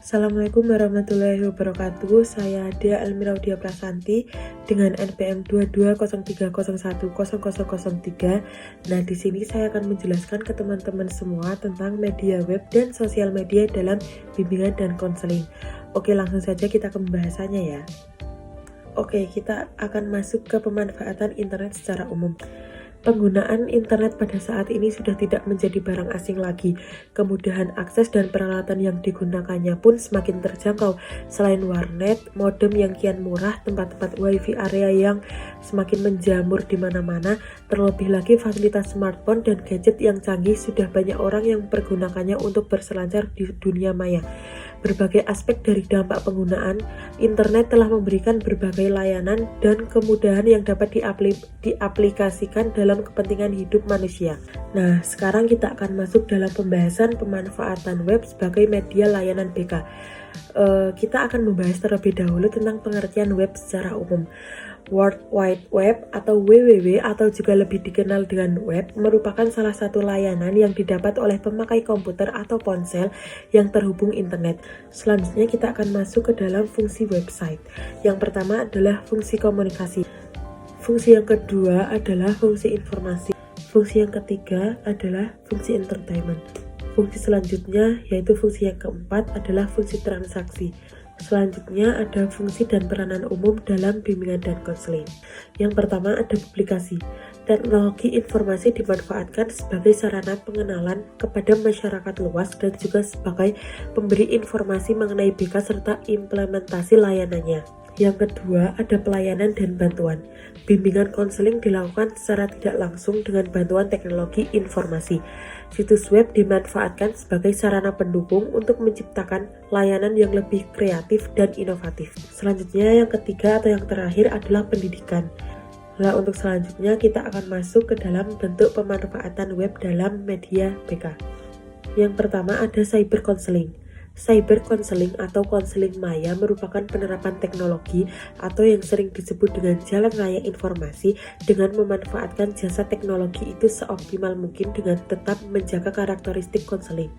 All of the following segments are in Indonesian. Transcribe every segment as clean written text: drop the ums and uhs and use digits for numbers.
Assalamualaikum warahmatullahi wabarakatuh. Saya Dea Elmiraudia Prasanti dengan NPM 2203010003. Nah, di sini saya akan menjelaskan ke teman-teman semua tentang media web dan sosial media dalam bimbingan dan konseling. Oke, langsung saja kita ke pembahasannya ya. Oke, kita akan masuk ke pemanfaatan internet secara umum. Penggunaan internet pada saat ini sudah tidak menjadi barang asing lagi. Kemudahan akses dan peralatan yang digunakannya pun semakin terjangkau. Selain warnet, modem yang kian murah, tempat-tempat wifi area yang semakin menjamur di mana-mana, terlebih lagi fasilitas smartphone dan gadget yang canggih, sudah banyak orang yang mempergunakannya untuk berselancar di dunia maya. Berbagai aspek dari dampak penggunaan internet telah memberikan berbagai layanan dan kemudahan yang dapat diaplikasikan dalam kepentingan hidup manusia. Nah, sekarang kita akan masuk dalam pembahasan pemanfaatan web sebagai media layanan BK. Kita akan membahas terlebih dahulu tentang pengertian web secara umum. World Wide Web atau WWW atau juga lebih dikenal dengan web merupakan salah satu layanan yang didapat oleh pemakai komputer atau ponsel yang terhubung internet. Selanjutnya kita akan masuk ke dalam fungsi website. Yang pertama adalah fungsi komunikasi. Fungsi yang kedua adalah fungsi informasi. Fungsi yang ketiga adalah fungsi entertainment. Fungsi selanjutnya yaitu fungsi yang keempat adalah fungsi transaksi. Selanjutnya ada fungsi dan peranan umum dalam bimbingan dan konseling. Yang pertama ada publikasi. Teknologi informasi dimanfaatkan sebagai sarana pengenalan kepada masyarakat luas dan juga sebagai pemberi informasi mengenai BK serta implementasi layanannya. Yang kedua ada pelayanan dan bantuan. Bimbingan konseling dilakukan secara tidak langsung dengan bantuan teknologi informasi. Situs web dimanfaatkan sebagai sarana pendukung untuk menciptakan layanan yang lebih kreatif dan inovatif. Selanjutnya yang ketiga atau yang terakhir adalah pendidikan. Nah, untuk selanjutnya kita akan masuk ke dalam bentuk pemanfaatan web dalam media BK. Yang pertama ada cyber counseling. Cyber counseling atau konseling maya merupakan penerapan teknologi atau yang sering disebut dengan jalan raya informasi dengan memanfaatkan jasa teknologi itu seoptimal mungkin dengan tetap menjaga karakteristik konseling.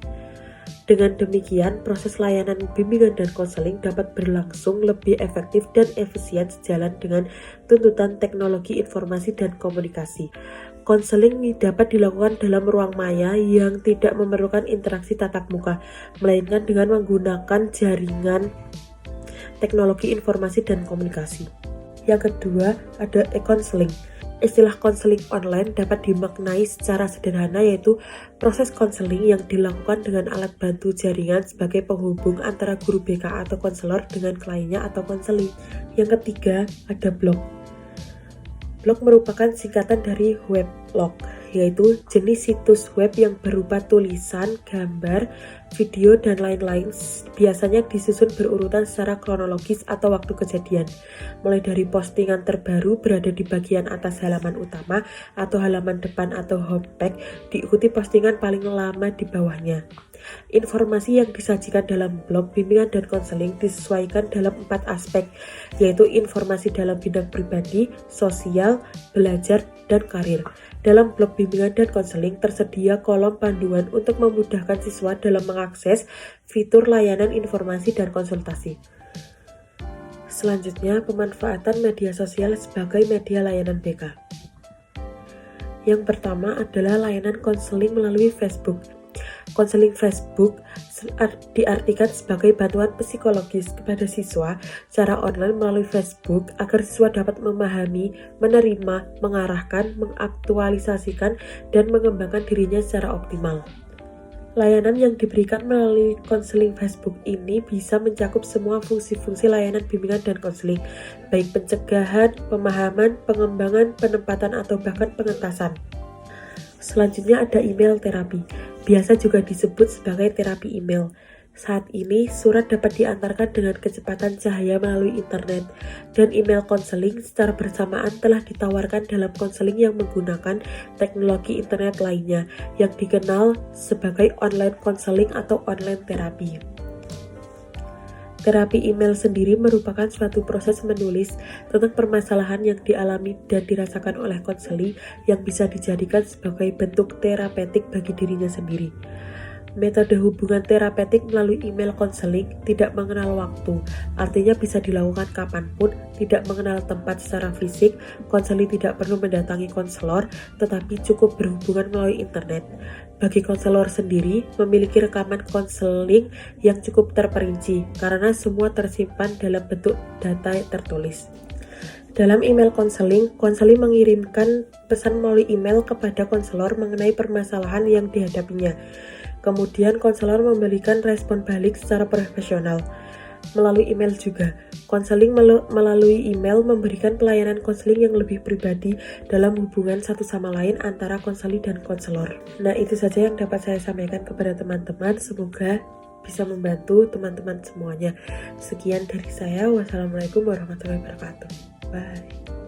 Dengan demikian, proses layanan bimbingan dan konseling dapat berlangsung lebih efektif dan efisien sejalan dengan tuntutan teknologi informasi dan komunikasi. Konseling dapat dilakukan dalam ruang maya yang tidak memerlukan interaksi tatap muka, melainkan dengan menggunakan jaringan teknologi informasi dan komunikasi. Yang kedua, ada e-counseling. Istilah konseling online dapat dimaknai secara sederhana yaitu proses konseling yang dilakukan dengan alat bantu jaringan sebagai penghubung antara guru BK atau konselor dengan kliennya atau konseling. Yang ketiga, ada blog. Blog merupakan singkatan dari weblog, yaitu jenis situs web yang berupa tulisan, gambar, video, dan lain-lain, biasanya disusun berurutan secara kronologis atau waktu kejadian, mulai dari postingan terbaru berada di bagian atas halaman utama atau halaman depan atau homepage, diikuti postingan paling lama di bawahnya. Informasi yang disajikan dalam blog bimbingan dan konseling disesuaikan dalam 4 aspek, yaitu informasi dalam bidang pribadi, sosial, belajar, dan karir. Dalam blog bimbingan dan konseling tersedia kolom panduan untuk memudahkan siswa dalam mengakses fitur layanan informasi dan konsultasi. Selanjutnya, pemanfaatan media sosial sebagai media layanan BK. Yang pertama adalah layanan konseling melalui Facebook. Konseling Facebook diartikan sebagai bantuan psikologis kepada siswa secara online melalui Facebook agar siswa dapat memahami, menerima, mengarahkan, mengaktualisasikan, dan mengembangkan dirinya secara optimal. Layanan yang diberikan melalui konseling Facebook ini bisa mencakup semua fungsi-fungsi layanan bimbingan dan konseling, baik pencegahan, pemahaman, pengembangan, penempatan, atau bahkan pengentasan. Selanjutnya ada email terapi, biasa juga disebut sebagai terapi email. Saat ini, surat dapat diantarkan dengan kecepatan cahaya melalui internet, dan email konseling secara bersamaan telah ditawarkan dalam konseling yang menggunakan teknologi internet lainnya, yang dikenal sebagai online konseling atau online terapi. Terapi email sendiri merupakan suatu proses menulis tentang permasalahan yang dialami dan dirasakan oleh konseli yang bisa dijadikan sebagai bentuk terapeutik bagi dirinya sendiri. Metode hubungan terapeutik melalui email konseling tidak mengenal waktu, artinya bisa dilakukan kapanpun, tidak mengenal tempat secara fisik. Konseling tidak perlu mendatangi konselor, tetapi cukup berhubungan melalui internet. Bagi konselor sendiri, memiliki rekaman konseling yang cukup terperinci, karena semua tersimpan dalam bentuk data tertulis. Dalam email konseling, konseling mengirimkan pesan melalui email kepada konselor mengenai permasalahan yang dihadapinya. Kemudian konselor memberikan respon balik secara profesional. Melalui email juga, konseling melalui email memberikan pelayanan konseling yang lebih pribadi dalam hubungan satu sama lain antara konseling dan konselor. Nah, itu saja yang dapat saya sampaikan kepada teman-teman. Semoga bisa membantu teman-teman semuanya. Sekian dari saya. Wassalamualaikum warahmatullahi wabarakatuh. Bye.